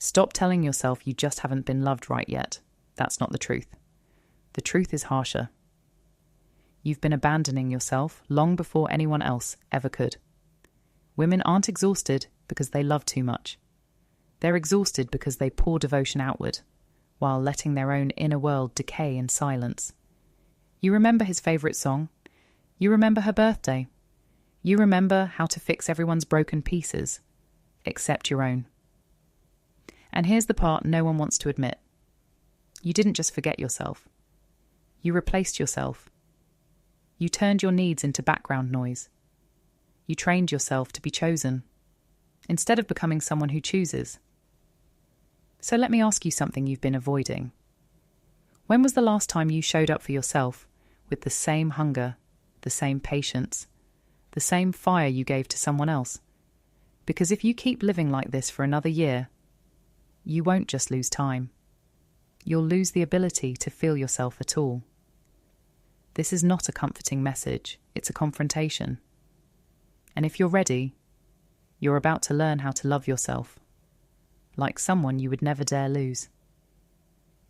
Stop telling yourself you just haven't been loved right yet. That's not the truth. The truth is harsher. You've been abandoning yourself long before anyone else ever could. Women aren't exhausted because they love too much. They're exhausted because they pour devotion outward, while letting their own inner world decay in silence. You remember his favourite song. You remember her birthday. You remember how to fix everyone's broken pieces, except your own. And here's the part no one wants to admit. You didn't just forget yourself. You replaced yourself. You turned your needs into background noise. You trained yourself to be chosen, instead of becoming someone who chooses. So let me ask you something you've been avoiding. When was the last time you showed up for yourself with the same hunger, the same patience, the same fire you gave to someone else? Because if you keep living like this for another year, you won't just lose time. You'll lose the ability to feel yourself at all. This is not a comforting message, it's a confrontation. And if you're ready, you're about to learn how to love yourself, like someone you would never dare lose.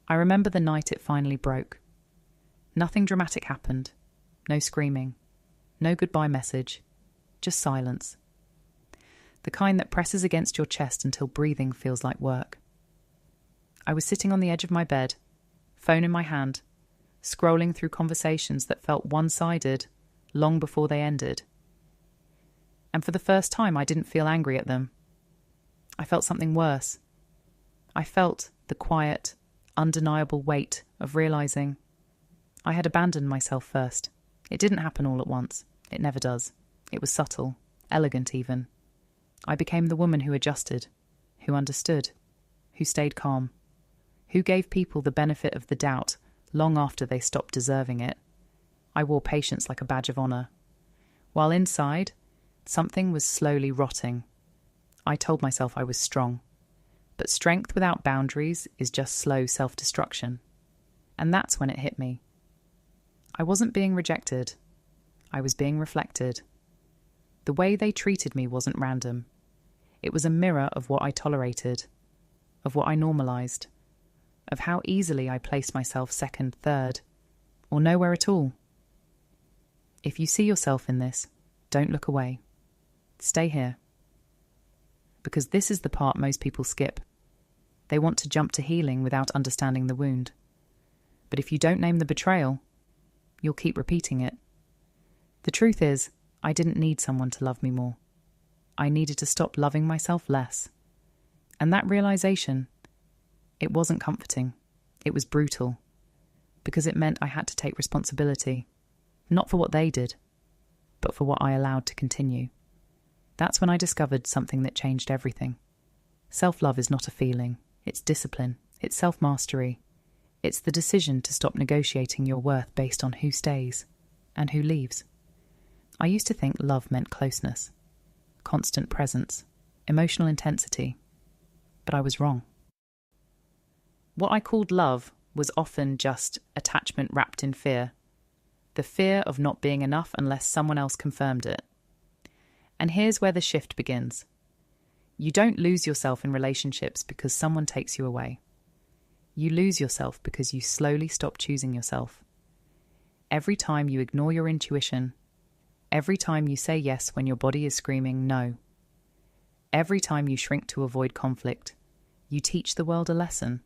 I remember the night it finally broke. Nothing dramatic happened. No screaming. No goodbye message. Just silence. The kind that presses against your chest until breathing feels like work. I was sitting on the edge of my bed, phone in my hand, scrolling through conversations that felt one-sided long before they ended. And for the first time, I didn't feel angry at them. I felt something worse. I felt the quiet, undeniable weight of realizing I had abandoned myself first. It didn't happen all at once. It never does. It was subtle, elegant even. I became the woman who adjusted, who understood, who stayed calm, who gave people the benefit of the doubt long after they stopped deserving it. I wore patience like a badge of honour. While inside, something was slowly rotting. I told myself I was strong. But strength without boundaries is just slow self-destruction. And that's when it hit me. I wasn't being rejected. I was being reflected. The way they treated me wasn't random. It was a mirror of what I tolerated, of what I normalised, of how easily I placed myself second, third, or nowhere at all. If you see yourself in this, don't look away. Stay here. Because this is the part most people skip. They want to jump to healing without understanding the wound. But if you don't name the betrayal, you'll keep repeating it. The truth is, I didn't need someone to love me more. I needed to stop loving myself less. And that realization, it wasn't comforting. It was brutal. Because it meant I had to take responsibility. Not for what they did, but for what I allowed to continue. That's when I discovered something that changed everything. Self-love is not a feeling. It's discipline. It's self-mastery. It's the decision to stop negotiating your worth based on who stays and who leaves. I used to think love meant closeness, constant presence, emotional intensity. But I was wrong. What I called love was often just attachment wrapped in fear. The fear of not being enough unless someone else confirmed it. And here's where the shift begins. You don't lose yourself in relationships because someone takes you away. You lose yourself because you slowly stop choosing yourself. Every time you ignore your intuition, every time you say yes when your body is screaming no, every time you shrink to avoid conflict, you teach the world a lesson.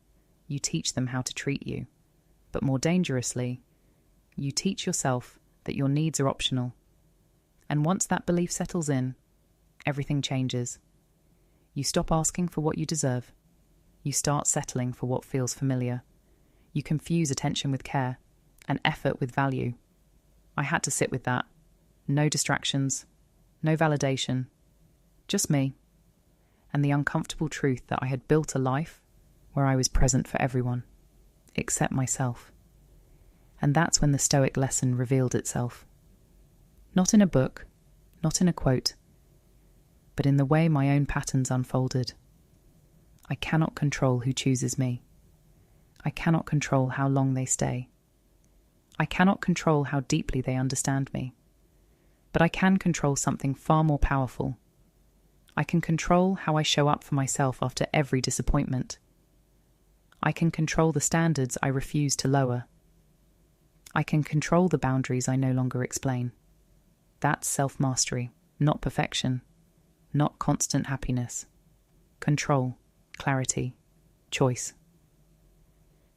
You teach them how to treat you. But more dangerously, you teach yourself that your needs are optional. And once that belief settles in, everything changes. You stop asking for what you deserve. You start settling for what feels familiar. You confuse attention with care and effort with value. I had to sit with that. No distractions, no validation, just me, and the uncomfortable truth that I had built a life where I was present for everyone, except myself. And that's when the Stoic lesson revealed itself. Not in a book, not in a quote, but in the way my own patterns unfolded. I cannot control who chooses me. I cannot control how long they stay. I cannot control how deeply they understand me. But I can control something far more powerful. I can control how I show up for myself after every disappointment. I can control the standards I refuse to lower. I can control the boundaries I no longer explain. That's self-mastery, not perfection, not constant happiness. Control, clarity, choice.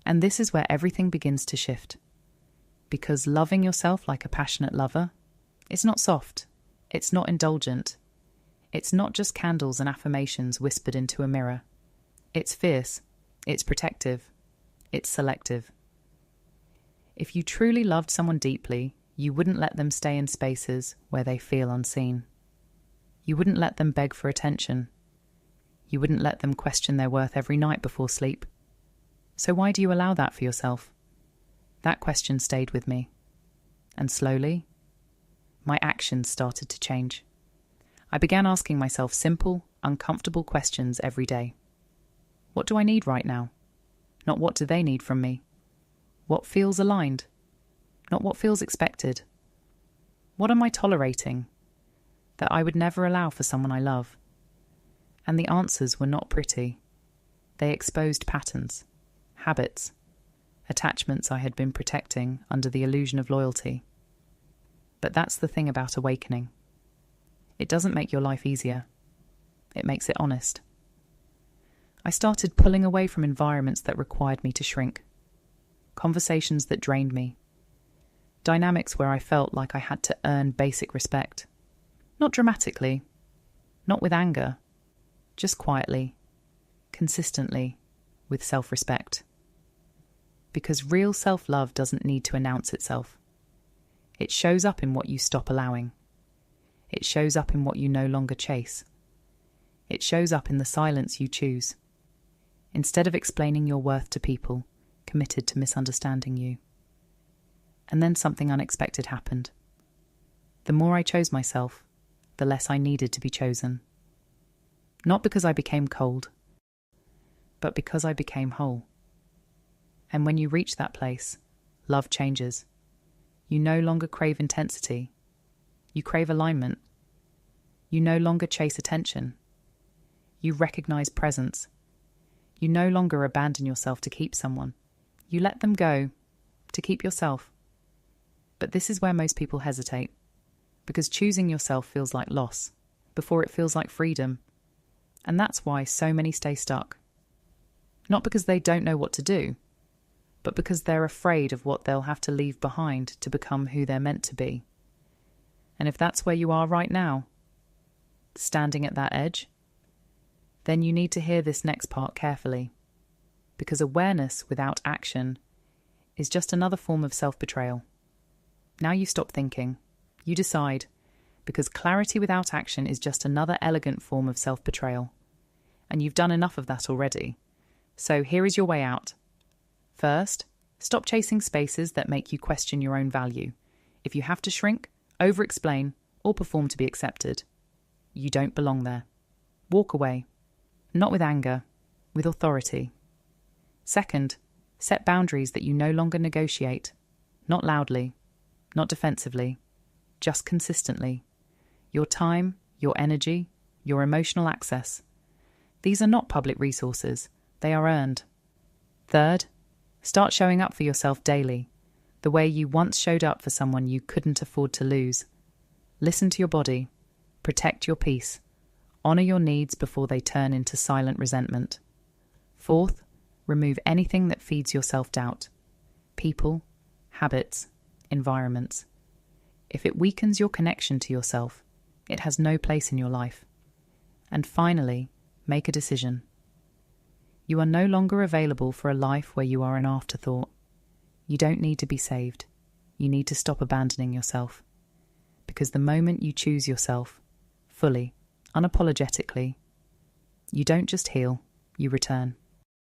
And this is where everything begins to shift. Because loving yourself like a passionate lover, it's not soft, it's not indulgent, it's not just candles and affirmations whispered into a mirror. It's fierce, it's protective, it's selective. If you truly loved someone deeply, you wouldn't let them stay in spaces where they feel unseen. You wouldn't let them beg for attention. You wouldn't let them question their worth every night before sleep. So why do you allow that for yourself? That question stayed with me. And slowly, my actions started to change. I began asking myself simple, uncomfortable questions every day. What do I need right now? Not what do they need from me? What feels aligned? Not what feels expected? What am I tolerating that I would never allow for someone I love? And the answers were not pretty. They exposed patterns, habits, attachments I had been protecting under the illusion of loyalty. But that's the thing about awakening. It doesn't make your life easier. It makes it honest. I started pulling away from environments that required me to shrink, conversations that drained me, dynamics where I felt like I had to earn basic respect. Not dramatically, not with anger, just quietly, consistently, with self-respect. Because real self-love doesn't need to announce itself. It shows up in what you stop allowing. It shows up in what you no longer chase. It shows up in the silence you choose, instead of explaining your worth to people committed to misunderstanding you. And then something unexpected happened. The more I chose myself, the less I needed to be chosen. Not because I became cold, but because I became whole. And when you reach that place, love changes. You no longer crave intensity. You crave alignment. You no longer chase attention. You recognize presence. You no longer abandon yourself to keep someone. You let them go to keep yourself. But this is where most people hesitate, because choosing yourself feels like loss before it feels like freedom. And that's why so many stay stuck. Not because they don't know what to do, but because they're afraid of what they'll have to leave behind to become who they're meant to be. And if that's where you are right now, standing at that edge, then you need to hear this next part carefully, because awareness without action is just another form of self-betrayal. Now you stop thinking, you decide, because clarity without action is just another elegant form of self-betrayal. And you've done enough of that already. So here is your way out. First, stop chasing spaces that make you question your own value. If you have to shrink, over-explain, or perform to be accepted, you don't belong there. Walk away. Not with anger, with authority. Second, set boundaries that you no longer negotiate. Not loudly, not defensively, just consistently. Your time, your energy, your emotional access. These are not public resources. They are earned. Third, start showing up for yourself daily, the way you once showed up for someone you couldn't afford to lose. Listen to your body. Protect your peace. Honor your needs before they turn into silent resentment. Fourth, remove anything that feeds your self-doubt. People, habits, environments. If it weakens your connection to yourself, it has no place in your life. And finally, make a decision. You are no longer available for a life where you are an afterthought. You don't need to be saved. You need to stop abandoning yourself. Because the moment you choose yourself, fully, unapologetically, you don't just heal, you return.